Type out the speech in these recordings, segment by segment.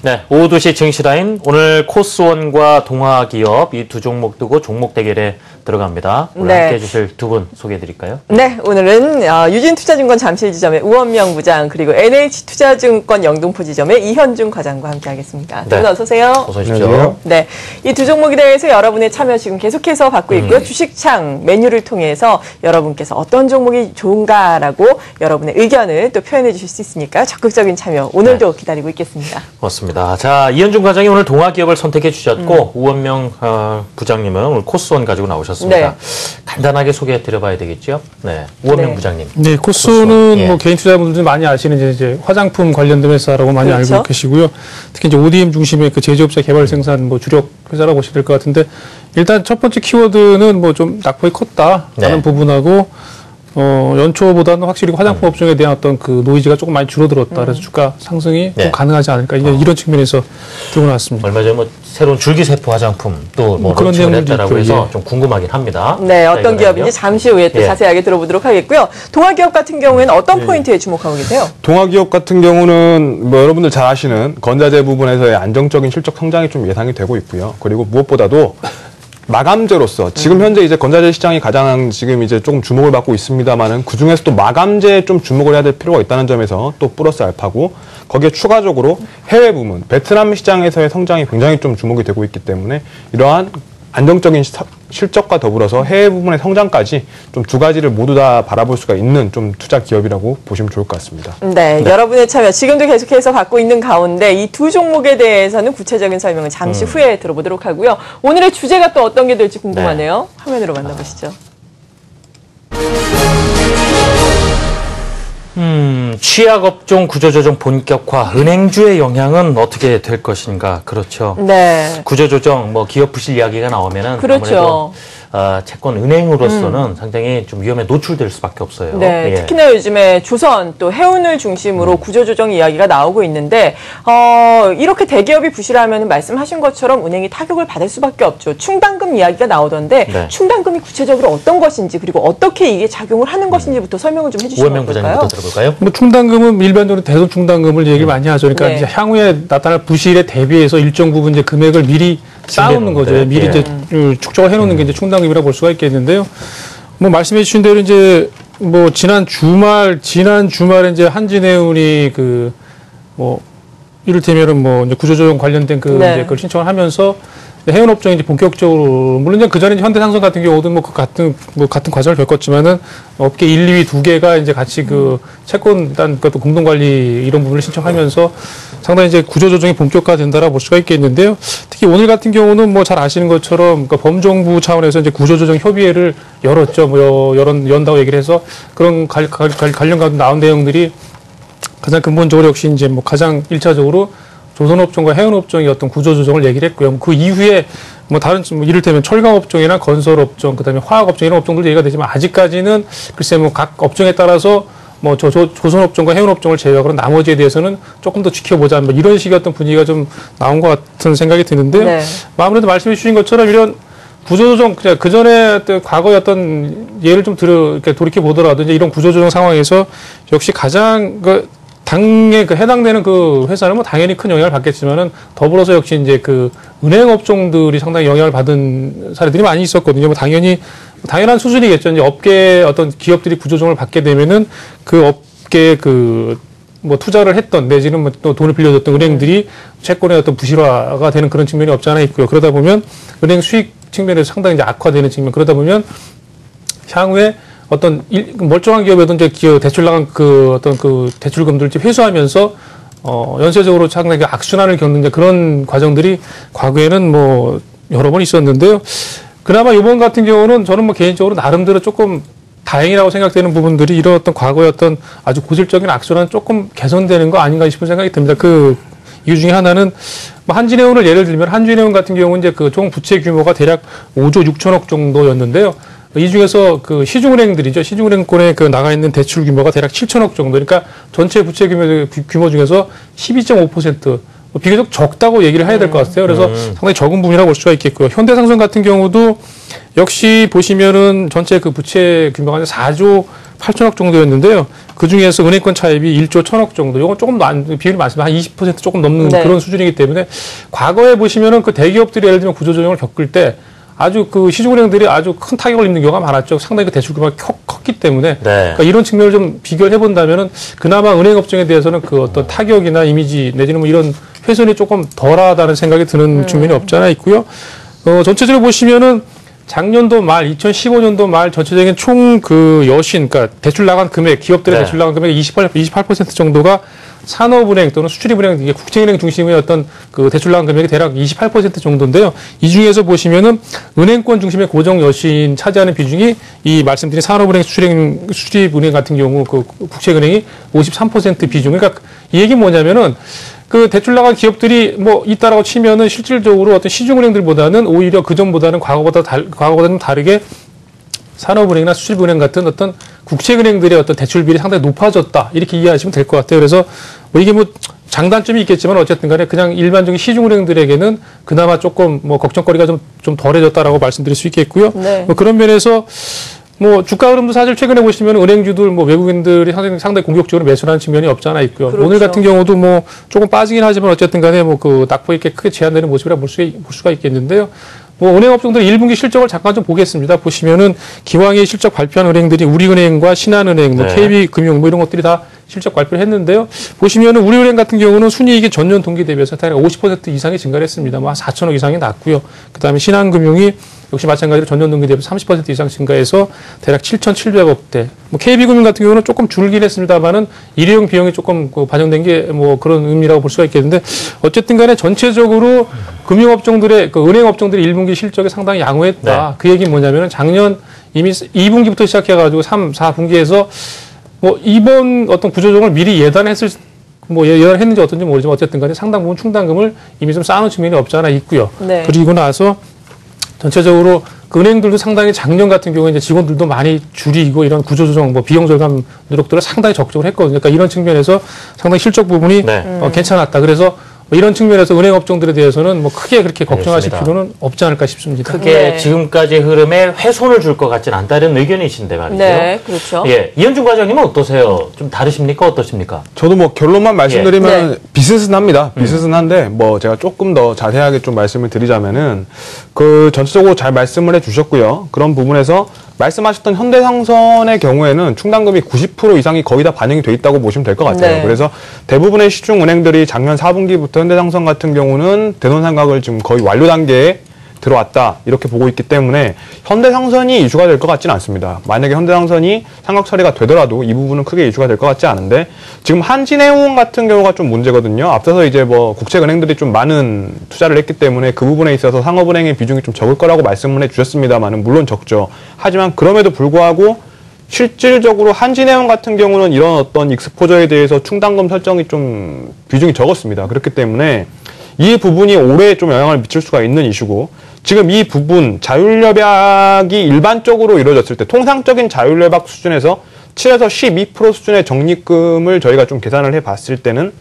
네, 오후 2시 증시라인 오늘 코스원과 동아기업 이 두 종목 두고 종목 대결에 들어갑니다. 오늘 함께 해주실 두 분 소개해드릴까요? 네, 오늘은 유진투자증권 잠실지점의 우원명 부장 그리고 NH투자증권 영등포 지점의 이현중 과장과 함께하겠습니다. 두 분 어서 오세요. 어서 오십시오. 네, 이 두 종목에 대해서 여러분의 참여 지금 계속해서 받고 있고요. 주식창 메뉴를 통해서 여러분께서 어떤 종목이 좋은가라고 여러분의 의견을 또 표현해 주실 수 있으니까 적극적인 참여 오늘도 기다리고 있겠습니다. 맞습니다. 자, 이현중 과장이 오늘 동아기업을 선택해 주셨고 우원명 부장님은 오늘 코스원 가지고 나오셨습니다. 네. 간단하게 소개해 드려봐야 되겠죠? 네, 우원명 부장님. 네, 코스원은 뭐 개인 투자분들도 많이 아시는 이제 화장품 관련된 회사라고 많이 알고 계시고요. 특히 이제 ODM 중심의 그 제조업체 개발 생산 뭐 주력 회사라고 보시면 될 것 같은데 일단 첫 번째 키워드는 뭐 좀 낙폭이 컸다라는 부분하고 연초보다는 확실히 화장품 업종에 대한 어떤 그 노이즈가 조금 많이 줄어들었다. 그래서 주가 상승이 좀 가능하지 않을까. 이런 측면에서 들고 나왔습니다. 얼마 전에 뭐 새로운 줄기세포 화장품 또 뭐 그런 론칭을 했다라고 있죠, 해서 좀 궁금하긴 합니다. 네, 어떤 기업인지 잠시 후에 또 자세하게 들어보도록 하겠고요. 동아기업 같은 경우에는 어떤 포인트에 주목하고 계세요? 동아기업 같은 경우는 뭐 여러분들 잘 아시는 건자재 부분에서의 안정적인 실적 성장이 좀 예상이 되고 있고요. 그리고 무엇보다도 마감재로서 지금 현재 이제 건자재 시장이 가장 지금 이제 조금 주목을 받고 있습니다만은 그 중에서 또 마감재에 좀 주목을 해야 될 필요가 있다는 점에서 또 플러스 알파고 거기에 추가적으로 해외 부문 베트남 시장에서의 성장이 굉장히 좀 주목이 되고 있기 때문에 이러한 안정적인 실적과 더불어서 해외 부문의 성장까지 좀 두 가지를 모두 다 바라볼 수가 있는 좀 투자 기업이라고 보시면 좋을 것 같습니다. 네, 여러분의 참여 지금도 계속해서 받고 있는 가운데 이 두 종목에 대해서는 구체적인 설명을 잠시 후에 들어보도록 하고요. 오늘의 주제가 또 어떤 게 될지 궁금하네요. 화면으로 만나보시죠. 취약업종 구조조정 본격화, 은행주의 영향은 어떻게 될 것인가? 그렇죠. 네. 구조조정, 뭐 기업 부실 이야기가 나오면은 그렇죠. 아무래도 채권 은행으로서는 상당히 좀 위험에 노출될 수밖에 없어요. 네, 특히나 요즘에 조선 또 해운을 중심으로 구조조정 이야기가 나오고 있는데 이렇게 대기업이 부실하면 말씀하신 것처럼 은행이 타격을 받을 수밖에 없죠. 충당금 이야기가 나오던데 충당금이 구체적으로 어떤 것인지 그리고 어떻게 이게 작용을 하는 것인지부터 설명을 좀 해주시면 우원명 부장님부터 들어볼까요? 뭐 충당금은 일반적으로 대손 충당금을 얘기를 많이 하죠. 그러니까 이제 향후에 나타날 부실에 대비해서 일정 부분 이제 금액을 미리 쌓아놓는 거죠. 미리 이제 축적을 해놓는 게 이제 충당금이라고 볼 수가 있겠는데요. 뭐 말씀해 주신 대로 이제 뭐 지난 주말에 이제 한진해운이 그 뭐 이를테면은 뭐 이제 구조조정 관련된 이제 그걸 신청을 하면서 해운 업종이 이제 본격적으로 물론 이제 그 전에 현대상선 같은 경우도 뭐 같은 과정을 겪었지만은 업계 1, 2위 두 개가 이제 같이 그 채권 일단 그것도 공동 관리 이런 부분을 신청하면서 상당히 이제 구조조정이 본격화된다라고 볼 수가 있겠는데요. 특히 오늘 같은 경우는 뭐 잘 아시는 것처럼 그러니까 범정부 차원에서 이제 구조조정 협의회를 열었죠. 뭐 연다고 얘기를 해서 그런 관련 가지고 나온 내용들이 가장 근본적으로 역시 이제 뭐 가장 1차적으로 조선업종과 해운업종의 어떤 구조조정을 얘기를 했고요. 그 이후에 뭐 다른 뭐 이를테면 철강업종이나 건설업종, 그다음에 화학업종 이런 업종들도 얘기가 되지만 아직까지는 글쎄 뭐 각 업종에 따라서 뭐 조선업종과 해운업종을 제외하고 나머지에 대해서는 조금 더 지켜보자 뭐 이런 식의 어떤 분위기가 좀 나온 것 같은 생각이 드는데요. 아무래도 말씀해 주신 것처럼 이런 구조조정 그 전에 과거의 어떤 예를 좀 돌이켜 보더라도 이제 이런 구조조정 상황에서 역시 가장 당에 해당되는 그 회사는 뭐 당연히 큰 영향을 받겠지만은 더불어서 역시 이제 그 은행 업종들이 상당히 영향을 받은 사례들이 많이 있었거든요. 뭐 당연한 수준이겠죠. 이제 업계 어떤 기업들이 구조조정을 받게 되면은 그 업계에 뭐 투자를 했던 내지는 뭐 또 돈을 빌려줬던 은행들이 채권의 어떤 부실화가 되는 그런 측면이 없지 않아 있고요. 그러다 보면 은행 수익 측면에서 상당히 이제 악화되는 측면. 그러다 보면 향후에 어떤 멀쩡한 기업에도 이제 대출 나간 어떤 대출금들을 회수하면서 연쇄적으로 상당히 악순환을 겪는 그런 과정들이 과거에는 뭐 여러 번 있었는데요. 그나마 이번 같은 경우는 저는 뭐 개인적으로 나름대로 조금 다행이라고 생각되는 부분들이 이런 어떤 과거의 어떤 아주 고질적인 악순환 조금 개선되는 거 아닌가 싶은 생각이 듭니다. 그 이유 중에 하나는 뭐 한진해운을 예를 들면 한진해운 같은 경우는 이제 총 부채 규모가 대략 5조 6천억 정도였는데요. 이 중에서 시중은행들이죠. 시중은행권에 나가 있는 대출 규모가 대략 7천억 정도. 그러니까 전체 부채 규모 중에서 12.5%. 비교적 적다고 얘기를 해야 될 것 같아요. 그래서 상당히 적은 부분이라고 볼 수가 있겠고요. 현대상선 같은 경우도 역시 보시면은 전체 부채 규모가 4조 8천억 정도였는데요. 그중에서 은행권 차입이 1조 1,000억 정도. 이건 조금 비율이 많습니다. 한 20% 조금 넘는 네. 그런 수준이기 때문에 과거에 보시면은 그 대기업들이 예를 들면 구조조정을 겪을 때 아주 그 시중은행들이 아주 큰 타격을 입는 경우가 많았죠. 상당히 그 대출 규모가 컸기 때문에. 네. 그러니까 이런 측면을 좀 비교를 해본다면은 그나마 은행 업종에 대해서는 그 어떤 타격이나 이미지 내지는 뭐 이런 훼손이 조금 덜하다는 생각이 드는 측면이 없지 않아 있고요. 전체적으로 보시면은 작년도 말, 2015년도 말 전체적인 총 그 여신, 그러니까 대출 나간 금액, 기업들의 네. 대출 나간 금액의 28% 정도가 산업은행 또는 수출입은행, 이게 국제은행 중심의 어떤 그 대출 나간 금액이 대략 28% 정도인데요. 이 중에서 보시면은 은행권 중심의 고정 여신 차지하는 비중이 이 말씀드린 산업은행, 수출입은행 같은 경우 그 국제은행이 53% 비중. 그러니까 이 얘기 뭐냐면은 그 대출 나간 기업들이 뭐 있다라고 치면은 실질적으로 어떤 시중은행들보다는 오히려 그전보다는 과거보다는 다르게 산업은행이나 수출입은행 같은 어떤 국책은행들의 어떤 대출 비율이 상당히 높아졌다. 이렇게 이해하시면 될 것 같아요. 그래서 뭐 이게 뭐 장단점이 있겠지만 어쨌든 간에 그냥 일반적인 시중은행들에게는 그나마 조금 뭐 걱정거리가 좀 덜해졌다라고 말씀드릴 수 있겠고요. 네. 뭐 그런 면에서 뭐 주가 흐름도 사실 최근에 보시면 은행주들 뭐 외국인들이 상당히 공격적으로 매수하는 측면이 없지 않아 있고요. 그렇죠. 오늘 같은 경우도 뭐 조금 빠지긴 하지만 어쨌든 간에 뭐 그 낙폭 있게 크게 제한되는 모습이라 볼 수가 있겠는데요. 뭐 은행 업종들 1분기 실적을 잠깐 좀 보겠습니다. 보시면은 기왕에 실적 발표한 은행들이 우리은행과 신한은행, 뭐 네. KB금융 뭐 이런 것들이 다 실적 발표를 했는데요. 보시면은 우리은행 같은 경우는 순이익이 전년 동기 대비해서 대략 50% 이상이 증가를 했습니다. 뭐 한 4천억 이상이 났고요. 그다음에 신한금융이 역시 마찬가지로 전년 동기 대비 30% 이상 증가해서 대략 7,700억대. 뭐 KB금융 같은 경우는 조금 줄긴 했습니다만은 일회용 비용이 조금 반영된 게 뭐 그런 의미라고 볼 수가 있겠는데 어쨌든 간에 전체적으로 금융업종들의 그 은행업종들의 1분기 실적이 상당히 양호했다. 네. 그 얘기는 뭐냐면은 작년 이미 2분기부터 시작해가지고 3, 4분기에서 뭐 이번 어떤 구조조정을 미리 예단했는지 어떤지 모르지만 어쨌든 간에 상당 부분 충당금을 이미 좀 쌓아놓은 측면이 없지 않아 있고요. 네. 그리고 나서 전체적으로 그 은행들도 상당히 작년 같은 경우에 이제 직원들도 많이 줄이고 이런 구조조정, 뭐 비용 절감 노력들을 상당히 적극적으로 했거든요. 그러니까 이런 측면에서 상당히 실적 부분이 네. 괜찮았다. 그래서 뭐 이런 측면에서 은행 업종들에 대해서는 뭐 크게 그렇게 걱정하실 알겠습니다. 필요는 없지 않을까 싶습니다. 크게 네. 지금까지 흐름에 훼손을 줄 것 같지는 않다는 의견이신데 말이죠. 네, 그렇죠. 예, 이현중 과장님은 어떠세요? 좀 다르십니까? 어떠십니까? 저도 뭐 결론만 말씀드리면 네. 비슷은 합니다. 비슷은 한데 뭐 제가 조금 더 자세하게 좀 말씀을 드리자면은 그 전체적으로 잘 말씀을 해주셨고요. 그런 부분에서 말씀하셨던 현대상선의 경우에는 충당금이 90% 이상이 거의 다 반영이 돼 있다고 보시면 될 것 같아요. 네. 그래서 대부분의 시중은행들이 작년 4분기부터 현대상선 같은 경우는 대손상각을 지금 거의 완료 단계에 들어왔다 이렇게 보고 있기 때문에 현대상선이 이슈가 될 것 같지는 않습니다. 만약에 현대상선이 상각 처리가 되더라도 이 부분은 크게 이슈가 될 것 같지 않은데 지금 한진해운 같은 경우가 좀 문제거든요. 앞서서 이제 뭐 국책은행들이 좀 많은 투자를 했기 때문에 그 부분에 있어서 상업은행의 비중이 좀 적을 거라고 말씀을 해주셨습니다만은 물론 적죠. 하지만 그럼에도 불구하고 실질적으로 한진해운 같은 경우는 이런 어떤 익스포저에 대해서 충당금 설정이 좀 비중이 적었습니다. 그렇기 때문에 이 부분이 올해 좀 영향을 미칠 수가 있는 이슈고 지금 이 부분 자율협약이 일반적으로 이루어졌을 때 통상적인 자율협약 수준에서 7에서 12% 수준의 적립금을 저희가 좀 계산을 해봤을 때는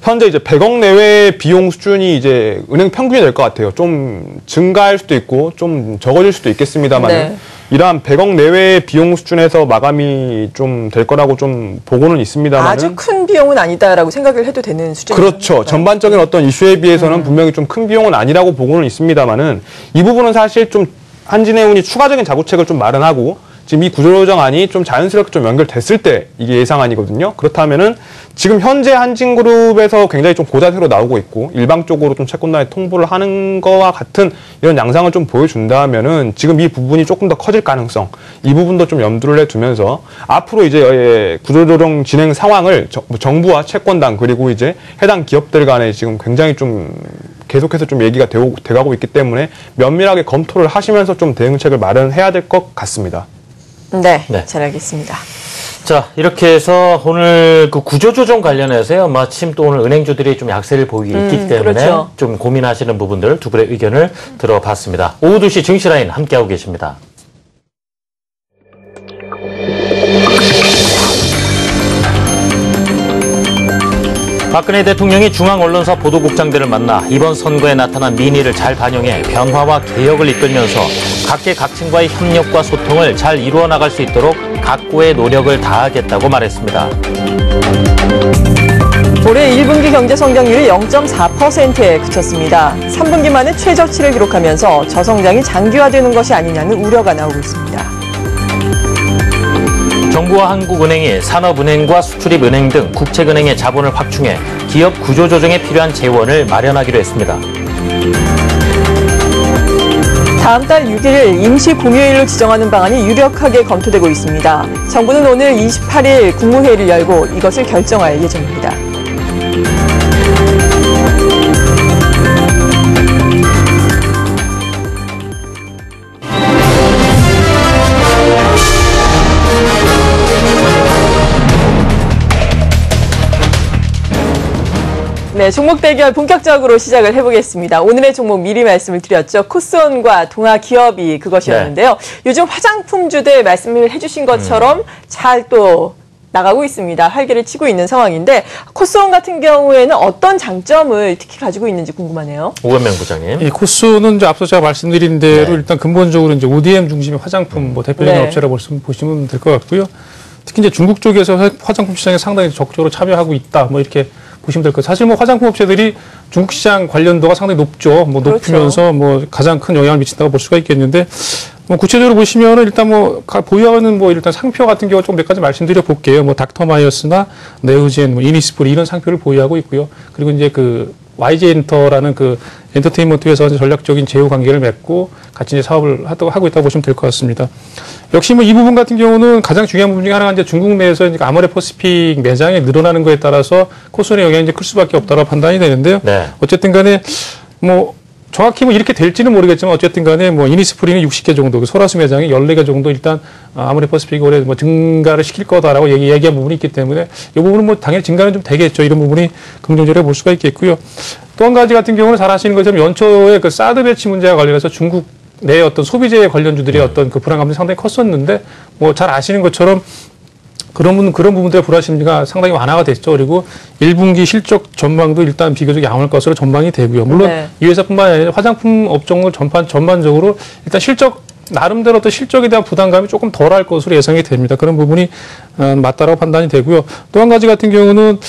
현재 이제 100억 내외의 비용 수준이 이제 은행 평균이 될 것 같아요. 좀 증가할 수도 있고 좀 적어질 수도 있겠습니다만 네. 이러한 100억 내외의 비용 수준에서 마감이 좀 될 거라고 좀 보고는 있습니다만 아주 큰 비용은 아니다라고 생각을 해도 되는 수준이죠. 그렇죠. 전반적인 어떤 이슈에 비해서는 분명히 좀 큰 비용은 아니라고 보고는 있습니다만은 이 부분은 사실 좀 한진해운이 추가적인 자구책을 좀 마련하고 지금 이 구조조정안이 좀 자연스럽게 좀 연결됐을 때 이게 예상안이거든요. 그렇다면은 지금 현재 한진그룹에서 굉장히 좀 고자세로 나오고 있고 일방적으로 좀 채권단에 통보를 하는 거와 같은 이런 양상을 좀 보여준다면은 지금 이 부분이 조금 더 커질 가능성 이 부분도 좀 염두를 해두면서 앞으로 이제 구조조정 진행 상황을 정부와 채권단 그리고 이제 해당 기업들 간에 지금 굉장히 좀 계속해서 좀 얘기가 돼가고 있기 때문에 면밀하게 검토를 하시면서 좀 대응책을 마련해야 될 것 같습니다. 네, 네. 잘 알겠습니다. 자, 이렇게 해서 오늘 그 구조조정 관련해서요. 마침 또 오늘 은행주들이 좀 약세를 보이기 있기 때문에 그렇죠. 좀 고민하시는 부분들 두 분의 의견을 들어봤습니다. 오후 2시 증시라인 함께하고 계십니다. 박근혜 대통령이 중앙언론사 보도국장들을 만나 이번 선거에 나타난 민의를 잘 반영해 변화와 개혁을 이끌면서 각계각층과의 협력과 소통을 잘 이루어 나갈 수 있도록 각고의 노력을 다하겠다고 말했습니다. 올해 1분기 경제 성장률이 0.4%에 그쳤습니다. 3분기 만에 최저치를 기록하면서 저성장이 장기화되는 것이 아니냐는 우려가 나오고 있습니다. 정부와 한국은행이 산업은행과 수출입은행 등 국책은행의 자본을 확충해 기업 구조조정에 필요한 재원을 마련하기로 했습니다. 다음 달 6일 임시 공휴일로 지정하는 방안이 유력하게 검토되고 있습니다. 정부는 오늘 28일 국무회의를 열고 이것을 결정할 예정입니다. 네, 종목 대결 본격적으로 시작을 해보겠습니다. 오늘의 종목 미리 말씀을 드렸죠. 코스온과 동아기업이 그것이었는데요. 요즘 화장품주들 말씀을 해주신 것처럼 잘 또 나가고 있습니다. 활개를 치고 있는 상황인데 코스온 같은 경우에는 어떤 장점을 특히 가지고 있는지 궁금하네요. 오건명 부장님. 이 코스온은 이제 앞서 제가 말씀드린 대로 일단 근본적으로 이제 ODM 중심의 화장품 대표적인 업체라고 보시면 될 것 같고요. 특히 이제 중국 쪽에서 화장품 시장에 상당히 적극적으로 참여하고 있다. 이렇게 보시면 될 것 같아요. 사실 화장품 업체들이 중국 시장 관련도가 상당히 높죠. 높으면서 가장 큰 영향을 미친다고 볼 수가 있겠는데, 구체적으로 보시면은 일단 보유하는 일단 상표 같은 경우 좀 몇 가지 말씀드려 볼게요. 닥터마이어스나 네오젠, 이니스프리 이런 상표를 보유하고 있고요. 그리고 이제 YG 엔터라는 엔터테인먼트 회사와 전략적인 제휴 관계를 맺고 같이 이제 사업을 하고 있다고 보시면 될 것 같습니다. 역시 이 부분 같은 경우는 가장 중요한 부분 중에 하나가 이제 중국 내에서 이제 아모레퍼시픽 매장이 늘어나는 거에 따라서 코스온의 영향이 이제 클 수밖에 없다고 판단이 되는데요. 네. 어쨌든 간에 정확히 이렇게 될지는 모르겠지만 어쨌든 간에 이니스프리는 60개 정도, 소라수 매장이 14개 정도 일단 아모레퍼시픽이 올해 증가를 시킬 거다라고 얘기한 부분이 있기 때문에 이 부분은 당연히 증가는 좀 되겠죠. 이런 부분이 긍정적으로 볼 수가 있겠고요. 또 한 가지 같은 경우는 잘 아시는 것처럼 연초에 사드 배치 문제와 관련해서 중국 내 어떤 소비재 관련주들의 어떤 불안감이 상당히 컸었는데 잘 아시는 것처럼 그런 부분들의 불안 심리가 상당히 완화가 됐죠. 그리고 1분기 실적 전망도 일단 비교적 양호할 것으로 전망이 되고요. 물론 이 회사뿐만 아니라 화장품 업종을 전반적으로 일단 나름대로 어떤 실적에 대한 부담감이 조금 덜할 것으로 예상이 됩니다. 그런 부분이 맞다라고 판단이 되고요. 또 한 가지 같은 경우는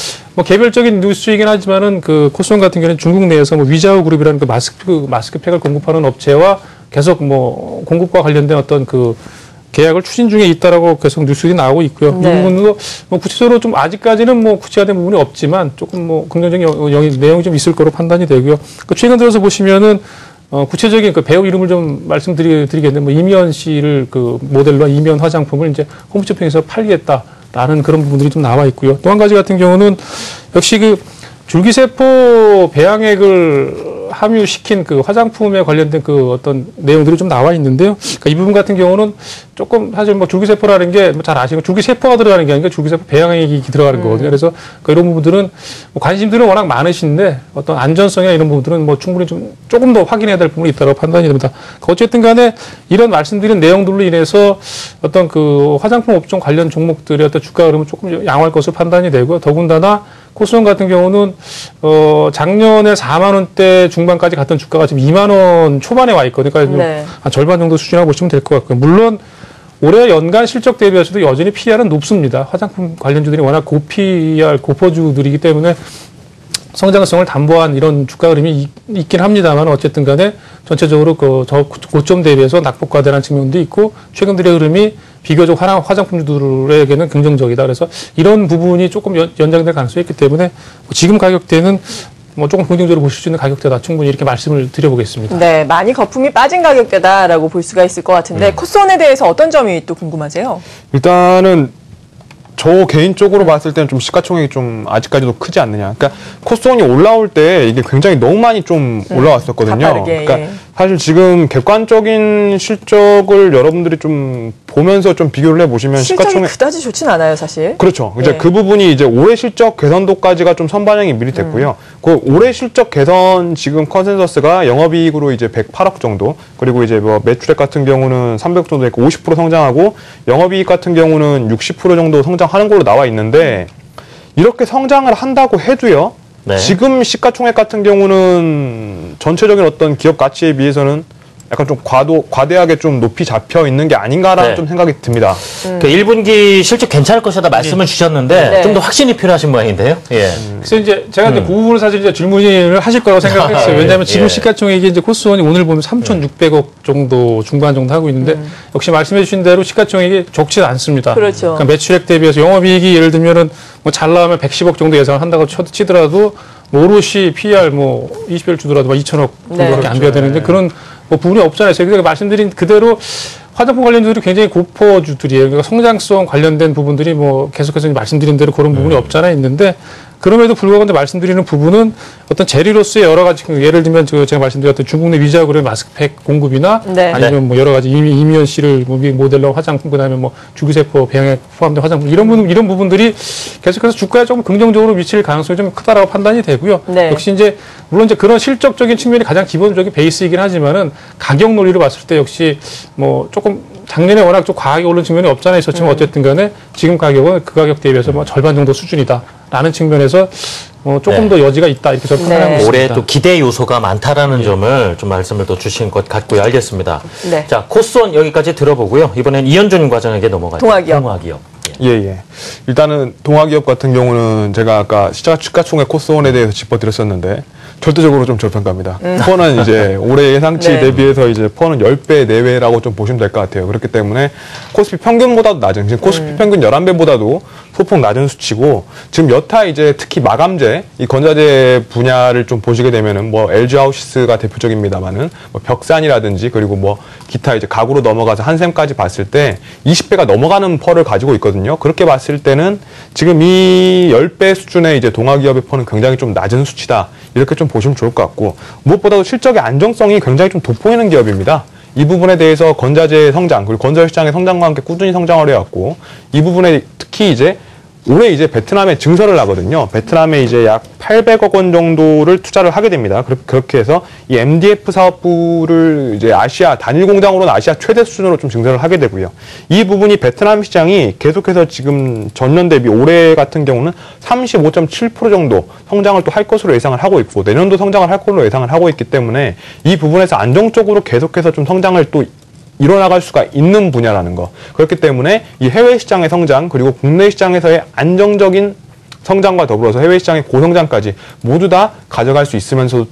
개별적인 뉴스이긴 하지만은 코스온 같은 경우는 중국 내에서 위자우 그룹이라는 마스크팩을 공급하는 업체와 계속 공급과 관련된 어떤 계약을 추진 중에 있다라고 계속 뉴스들이 나오고 있고요. 이 부분도 구체적으로 좀 아직까지는 구체화된 부분이 없지만 조금 긍정적인 내용이 좀 있을 거로 판단이 되고요. 최근 들어서 보시면은 구체적인 배우 이름을 좀 말씀드리겠는데 이미연 씨를 모델로 한 이미연 화장품을 이제 홈쇼핑에서 팔겠다라는 그런 부분들이 좀 나와 있고요. 또 한 가지 같은 경우는 역시 줄기세포 배양액을 함유시킨 화장품에 관련된 어떤 내용들이 좀 나와 있는데요. 이 부분 같은 경우는 조금 사실 줄기세포라는 게 잘 아시고 줄기세포가 들어가는 게 아니라 줄기세포 배양액이 들어가는 거거든요. 그래서 이런 부분들은 관심들은 워낙 많으신데 어떤 안전성이나 이런 부분들은 충분히 조금 더 확인해야 될 부분이 있다고 판단이 됩니다. 어쨌든 간에 이런 말씀드린 내용들로 인해서 어떤 화장품 업종 관련 종목들의 어떤 주가 흐름은 조금 양호할 것으로 판단이 되고요. 더군다나 코스온 같은 경우는 작년에 4만 원대 중반까지 갔던 주가가 지금 2만 원 초반에 와 있거든요. 그러니까 한 절반 정도 수준이라고 보시면 될 것 같고요. 물론 올해 연간 실적 대비해서도 여전히 PR은 높습니다. 화장품 관련주들이 워낙 고PR, 고퍼주들이기 때문에 성장성을 담보한 이런 주가 흐름이 있긴 합니다만 어쨌든 간에 전체적으로 고점 대비해서 낙폭과대라는 측면도 있고 최근들의 흐름이 비교적 화장품주들에게는 긍정적이다. 그래서 이런 부분이 조금 연장될 가능성이 있기 때문에 지금 가격대는 조금 긍정적으로 보실 수 있는 가격대다. 충분히 이렇게 말씀을 드려보겠습니다. 네, 많이 거품이 빠진 가격대다라고 볼 수가 있을 것 같은데 코스온에 대해서 어떤 점이 또 궁금하세요? 일단은 저 개인적으로 봤을 때는 좀 시가총액이 좀 아직까지도 크지 않느냐. 그러니까 코스온이 올라올 때 이게 굉장히 너무 많이 좀 올라왔었거든요. 가파르게, 그러니까 사실 지금 객관적인 실적을 여러분들이 좀 보면서 좀 비교를 해보시면 실적이 그다지 좋진 않아요, 사실. 그렇죠. 이제 그 부분이 이제 올해 실적 개선도까지가 좀 선반영이 미리 됐고요. 올해 실적 개선 지금 컨센서스가 영업이익으로 이제 108억 정도, 그리고 이제 매출액 같은 경우는 300억 정도 됐고 50% 성장하고 영업이익 같은 경우는 60% 정도 성장하는 걸로 나와 있는데 이렇게 성장을 한다고 해도요. 지금 시가총액 같은 경우는 전체적인 어떤 기업 가치에 비해서는 약간 좀 과대하게 좀 높이 잡혀 있는 게 아닌가라는 네. 좀 생각이 듭니다. 그 1분기 실적 괜찮을 것이다 말씀을 주셨는데 네. 좀 더 확신이 필요하신 모양인데요. 예. 그래서 이제 제가 이제 그 부분을 사실 이제 질문을 하실 거라고 생각했어요. 왜냐하면 지금 예. 시가총액이 이제 코스원이 오늘 보면 3,600억 정도 중반 정도 하고 있는데 역시 말씀해주신 대로 시가총액이 적지 않습니다. 그렇죠. 그러니까 매출액 대비해서 영업이익이 예를 들면은 뭐 잘 나오면 110억 정도 예상을 한다고 치더라도 뭐 오롯이 PER 뭐 20배를 주더라도 막 2천억 정도밖에 안 돼야 되는데 그런 뭐 부분이 없잖아요. 제가 말씀드린 그대로 화장품 관련주들이 굉장히 고퍼주들이에요. 그러니까 성장성 관련된 부분들이 뭐 계속해서 말씀드린 대로 그런 부분이 없잖아요. 있는데 그럼에도 불구하고 말씀드리는 부분은 어떤 재료로서의 여러 가지 예를 들면 제가 말씀드렸던 중국 내 위자그룹의 마스크팩 공급이나 네. 아니면 뭐 여러 가지 이미연 씨를 모델로 화장품 그다음에 뭐 주기세포 배양에 포함된 화장품 이런 부분들이 계속해서 주가에 조금 긍정적으로 미칠 가능성이 좀 크다라고 판단이 되고요. 네. 역시 이제 물론 이제 그런 실적적인 측면이 가장 기본적인 베이스이긴 하지만은 가격 논리로 봤을 때 역시 뭐 조금 작년에 워낙 좀 과하게 오른 측면이 없잖아요. 있었지만 어쨌든 간에 지금 가격은 그 가격 대비해서 뭐 절반 정도 수준이다라는 측면에서 조금 더 여지가 있다 이렇게 저는 판단하고 있습니다. 올해 또 기대 요소가 많다라는 점을 좀 말씀을 또 주신 것 같고요. 알겠습니다. 네. 자, 코스원 여기까지 들어보고요. 이번엔 이현준 과장에게 넘어가죠. 동아기업. 예. 일단은 동아기업 같은 경우는 제가 아까 시가총액 코스원에 대해서 짚어드렸었는데 절대적으로 좀 저평가입니다. 퍼는 이제 올해 예상치 네. 대비해서 이제 퍼는 10배 내외라고 좀 보시면 될 것 같아요. 그렇기 때문에 코스피 평균보다도 낮은, 지금 코스피 평균 11배보다도 소폭 낮은 수치고, 지금 여타 이제 특히 마감재, 이 건자재 분야를 좀 보시게 되면은 뭐 LG 하우시스가 대표적입니다만은 뭐 벽산이라든지 그리고 뭐 기타 이제 가구로 넘어가서 한샘까지 봤을 때 20배가 넘어가는 퍼를 가지고 있거든요. 그렇게 봤을 때는 지금 이 10배 수준의 이제 동아기업의 퍼는 굉장히 좀 낮은 수치다. 이렇게 좀 보시면 좋을 것 같고, 무엇보다도 실적의 안정성이 굉장히 좀 돋보이는 기업입니다. 이 부분에 대해서 건자재 성장, 그리고 건설 시장의 성장과 함께 꾸준히 성장을 해왔고, 이 부분에 특히 이제 올해 이제 베트남에 증설을 하거든요. 베트남에 이제 약 800억 원 정도를 투자를 하게 됩니다. 그렇게 해서 이 MDF 사업부를 이제 아시아 단일 공장으로는 아시아 최대 수준으로 좀 증설을 하게 되고요. 이 부분이 베트남 시장이 계속해서 지금 전년 대비 올해 같은 경우는 35.7% 정도 성장을 또 할 것으로 예상을 하고 있고, 내년도 성장을 할 걸로 예상을 하고 있기 때문에 이 부분에서 안정적으로 계속해서 좀 성장을 또 일어나갈 수가 있는 분야라는 거. 그렇기 때문에 이 해외 시장의 성장, 그리고 국내 시장에서의 안정적인 성장과 더불어서 해외 시장의 고성장까지 모두 다 가져갈 수 있으면서도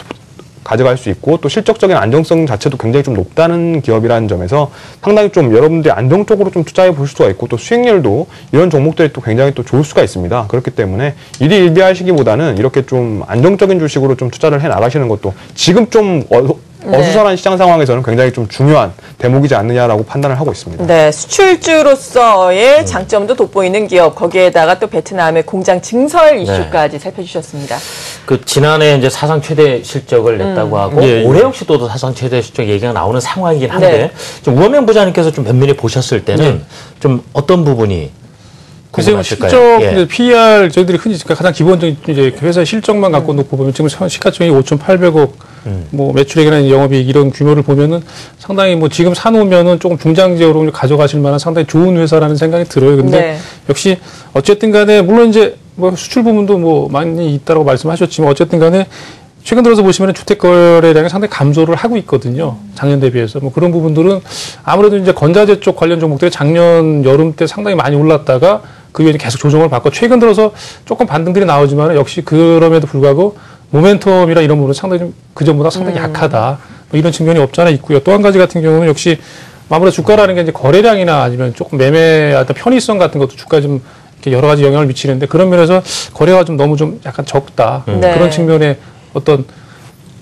가져갈 수 있고, 또 실적적인 안정성 자체도 굉장히 좀 높다는 기업이라는 점에서 상당히 좀 여러분들이 안정적으로 좀 투자해 볼 수가 있고, 또 수익률도 이런 종목들이 또 굉장히 또 좋을 수가 있습니다. 그렇기 때문에 일희일비하시기보다는 이렇게 좀 안정적인 주식으로 좀 투자를 해 나가시는 것도 지금 좀 어수선한 시장 상황에서는 굉장히 좀 중요한 대목이지 않느냐라고 판단을 하고 있습니다. 네, 수출주로서의 장점도 돋보이는 기업, 거기에다가 또 베트남의 공장 증설 이슈까지 살펴주셨습니다. 그 지난해 이제 사상 최대 실적을 냈다고 하고 올해 역시 또 사상 최대 실적 얘기가 나오는 상황이긴 한데 네. 좀 우원명 부장님께서 좀 면밀히 보셨을 때는 좀 어떤 부분이 글쎄요, 궁금하실까요? 실적, 예. PER 저희들이 흔히 가장 기본적인 이제 회사 실적만 갖고 놓고 보면 지금 시가총액이 5,800억, 뭐 매출액이나 영업이익 이런 규모를 보면은 상당히 뭐 지금 사놓으면은 조금 중장기적으로 가져가실 만한 상당히 좋은 회사라는 생각이 들어요. 근데 네. 역시 어쨌든 간에 물론 이제 뭐 수출 부분도 뭐 많이 있다라고 말씀하셨지만 어쨌든 간에 최근 들어서 보시면 주택 거래량이 상당히 감소를 하고 있거든요. 작년 대비해서. 뭐 그런 부분들은 아무래도 이제 건자재 쪽 관련 종목들이 작년 여름 때 상당히 많이 올랐다가 그 위에 계속 조정을 받고 최근 들어서 조금 반등들이 나오지만 역시 그럼에도 불구하고 모멘텀이나 이런 부분은 상당히 좀 그전보다 상당히 약하다. 뭐 이런 측면이 없잖아 있고요. 또 한 가지 같은 경우는 역시 아무래도 주가라는 게 이제 거래량이나 아니면 조금 매매 어떤 편의성 같은 것도 주가에 좀 이렇게 여러 가지 영향을 미치는데 그런 면에서 거래가 좀 너무 좀 약간 적다. 네. 그런 측면에 어떤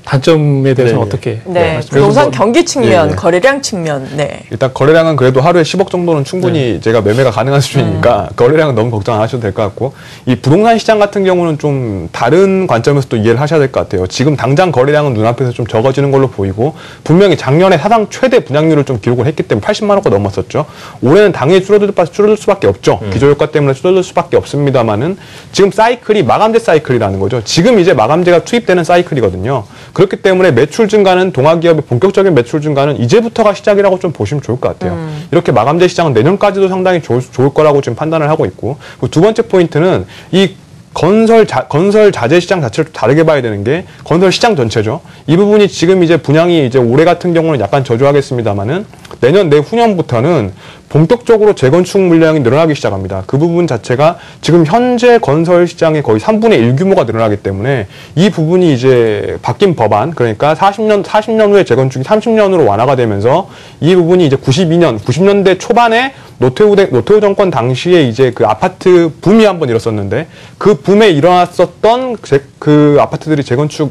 단점에 대해서는 어떻게 네, 말씀해 우선 주세요? 경기 측면, 예, 예. 거래량 측면, 네. 일단 거래량은 그래도 하루에 10억 정도는 충분히 제가 매매가 가능한 수준이니까 거래량은 너무 걱정 안 하셔도 될 것 같고, 이 부동산 시장 같은 경우는 좀 다른 관점에서 또 이해를 하셔야 될 것 같아요. 지금 당장 거래량은 눈앞에서 좀 적어지는 걸로 보이고, 분명히 작년에 사상 최대 분양률을 좀 기록을 했기 때문에 80만 호가 넘었었죠. 올해는 당연히 줄어들 수밖에 없죠. 기저효과 때문에 줄어들 수밖에 없습니다만은 지금 사이클이 마감재 사이클이라는 거죠. 지금 이제 마감재가 투입되는 사이클이거든요. 그렇기 때문에 매출 증가는 동아기업의 본격적인 매출 증가는 이제부터가 시작이라고 좀 보시면 좋을 것 같아요. 이렇게 마감재 시장은 내년까지도 상당히 좋을 거라고 지금 판단을 하고 있고, 두 번째 포인트는 이 건설 자재 시장 자체를 다르게 봐야 되는 게 건설 시장 전체죠. 이 부분이 지금 이제 분양이 이제 올해 같은 경우는 약간 저조하겠습니다만은 내년 내후년부터는 본격적으로 재건축 물량이 늘어나기 시작합니다. 그 부분 자체가 지금 현재 건설 시장의 거의 3분의 1 규모가 늘어나기 때문에 이 부분이 이제 바뀐 법안, 그러니까 40년 후에 재건축이 30년으로 완화가 되면서 이 부분이 이제 90년대 초반에 노태우 정권 당시에 이제 그 아파트 붐이 한번 일었었는데 그 붐에 일어났었던 그 아파트들이 재건축이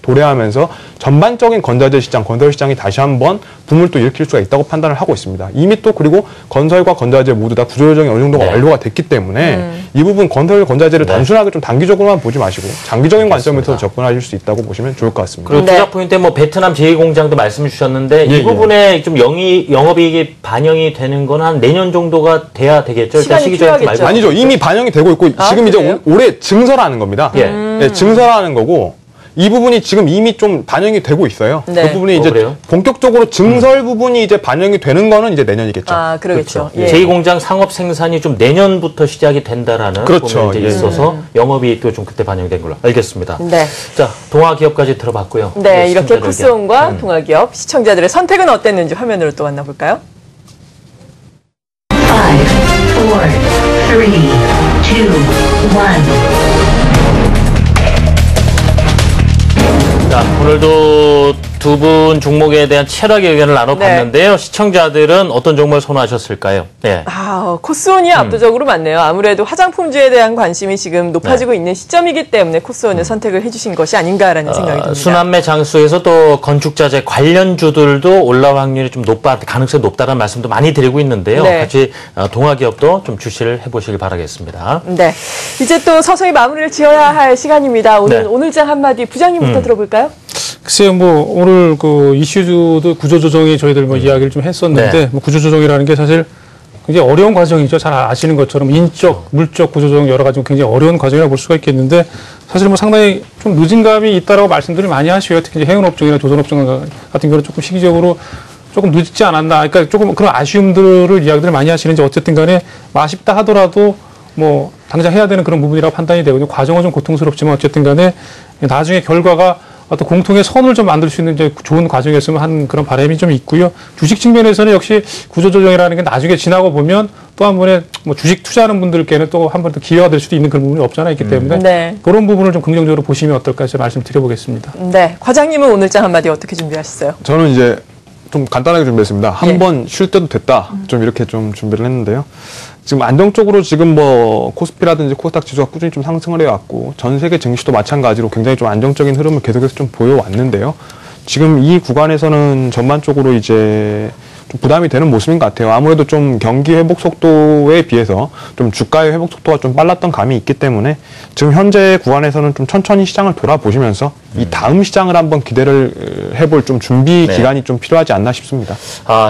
도래하면서 전반적인 건설 시장이 다시 한번 붐을 또 일으킬 수가 있다고 판단을 하고 있습니다. 이미 또 그리고 건설과 건자재 모두 다 구조조정이 어느 정도가 완료가 됐기 때문에 이 부분 건자재를 단순하게 좀 단기적으로만 보지 마시고 장기적인 관점에서 접근하실 수 있다고 보시면 좋을 것 같습니다. 그리고 투자 포인트에 뭐 베트남 제2공장도 말씀해 주셨는데 이 부분에 좀 영업이익이 반영이 되는 건 한 내년 정도가 돼야 되겠죠? 일단 시기적인 말고. 아니죠. 이미 반영이 되고 있고 지금 이제 올해 증설하는 겁니다. 증설하는 거고 이 부분이 지금 이미 좀 반영이 되고 있어요. 네. 그 부분이 이제 그래요? 본격적으로 증설 부분이 이제 반영이 되는 거는 이제 내년이겠죠. 아, 그러겠죠. 그렇죠. 제2공장 상업 생산이 좀 내년부터 시작이 된다라는 그렇죠. 부분이 이제 있어서 영업이익도 좀 그때 반영된 걸로 알겠습니다. 네. 자, 동아기업까지 들어봤고요. 네, 이렇게 코스온과 동아기업 시청자들의 선택은 어땠는지 화면으로 또 만나볼까요? 5, 4, 3, 2, 1. 자, 오늘도 두 분 종목에 대한 철학의 의견을 나눠봤는데요. 시청자들은 어떤 종목을 선호하셨을까요? 네. 코스온이 압도적으로 많네요. 아무래도 화장품주에 대한 관심이 지금 높아지고 있는 시점이기 때문에 코스온을 선택을 해주신 것이 아닌가라는 생각이 듭니다. 순환매 장수에서 또 건축자재 관련주들도 올라올 확률이 좀 가능성이 높다는 말씀도 많이 드리고 있는데요. 네. 같이 동아기업도 좀 주시를 해보시길 바라겠습니다. 네. 이제 또 서서히 마무리를 지어야 할 시간입니다. 오늘장 한마디 부장님부터 들어볼까요? 글쎄요, 뭐, 오늘 그 이슈도 구조조정이 저희들 뭐 이야기를 좀 했었는데, 뭐 구조조정이라는 게 사실 굉장히 어려운 과정이죠. 잘 아시는 것처럼 인적, 물적 구조조정 여러 가지 굉장히 어려운 과정이라고 볼 수가 있겠는데, 사실 뭐 상당히 좀 늦은 감이 있다라고 말씀들을 많이 하셔요. 특히 이제 해운업종이나 조선업종 같은 경우는 조금 시기적으로 조금 늦지 않았나. 그러니까 조금 그런 아쉬움들을 이야기들 많이 하시는지 어쨌든 간에 뭐 아쉽다 하더라도 뭐 당장 해야 되는 그런 부분이라고 판단이 되거든요. 과정은 좀 고통스럽지만 어쨌든 간에 나중에 결과가 어떤 공통의 선을 좀 만들 수 있는 이제 좋은 과정이었으면 하는 그런 바람이 좀 있고요. 주식 측면에서는 역시 구조조정이라는 게 나중에 지나고 보면 또 한 번에 뭐 주식 투자하는 분들께는 또 한 번 더 기회가 될 수도 있는 그런 부분이 없잖아요. 있기 때문에 그런 부분을 좀 긍정적으로 보시면 어떨까 해서 말씀드려보겠습니다. 네, 과장님은 오늘장 한마디 어떻게 준비하셨어요? 저는 이제 좀 간단하게 준비했습니다. 한 번 쉴 때도 됐다. 좀 이렇게 좀 준비를 했는데요. 지금 안정적으로 지금 뭐 코스피라든지 코스닥 지수가 꾸준히 좀 상승을 해왔고 전 세계 증시도 마찬가지로 굉장히 좀 안정적인 흐름을 계속해서 좀 보여왔는데요. 지금 이 구간에서는 전반적으로 이제 좀 부담이 되는 모습인 것 같아요. 아무래도 좀 경기 회복 속도에 비해서 좀 주가의 회복 속도가 좀 빨랐던 감이 있기 때문에 지금 현재 구간에서는 좀 천천히 시장을 돌아보시면서 이 다음 시장을 한번 기대를 해볼 좀 준비 기간이 좀 필요하지 않나 싶습니다.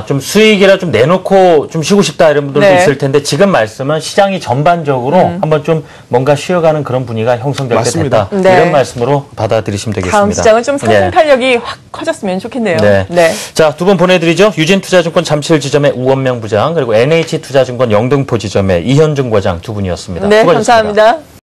좀 수익이라 좀 내놓고 좀 쉬고 싶다 이런 분들도 있을 텐데 지금 말씀은 시장이 전반적으로 한번 좀 뭔가 쉬어가는 그런 분위기가 형성될 때 됐다. 이런 말씀으로 받아들이시면 되겠습니다. 다음 시장은 좀 상승 탄력이 확 커졌으면 좋겠네요. 자, 두 분 보내드리죠. 유진투자증권 잠실 지점의 우원명 부장 그리고 NH투자증권 영등포 지점의 이현중 과장 두 분이었습니다. 네, 수고하셨습니다. 감사합니다.